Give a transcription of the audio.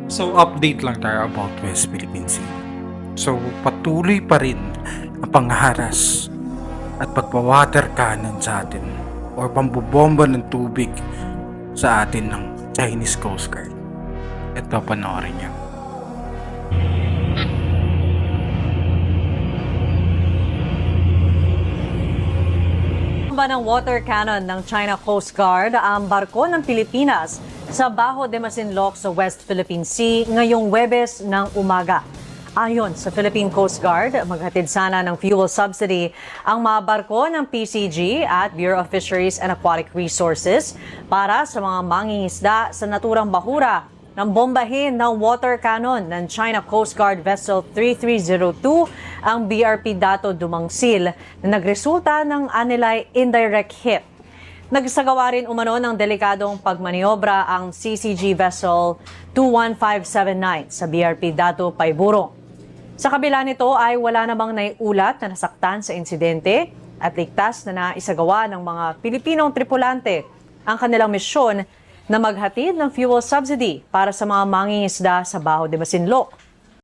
So update lang tayo about West Philippine Sea. So patuloy pa rin ang pangharas at pagpa-water cannon sa atin or pambobomba ng tubig sa atin ng Chinese Coast Guard. Ito panoorin niyo. Ba ng water cannon ng China Coast Guard ang barko ng Pilipinas sa Bajo de Masinloc sa West Philippine Sea ngayong Huwebes ng umaga. Ayon sa Philippine Coast Guard, maghatid sana ng fuel subsidy ang mga barko ng PCG at Bureau of Fisheries and Aquatic Resources para sa mga mangingisda sa naturang bahura ng bombahin ng water cannon ng China Coast Guard Vessel 3302 ang BRP Dato Dumangsil na nagresulta ng anilay indirect hit. Nagsagawa rin umano ng delikadong pagmaniobra ang CCG Vessel 21579 sa BRP Dato Paiburong. Sa kabila nito ay wala namang naiulat na nasaktan sa insidente at ligtas na naisagawa ng mga Pilipinong tripulante ang kanilang misyon na maghatid ng fuel subsidy para sa mga mangingisda sa Bajo de Masinloc.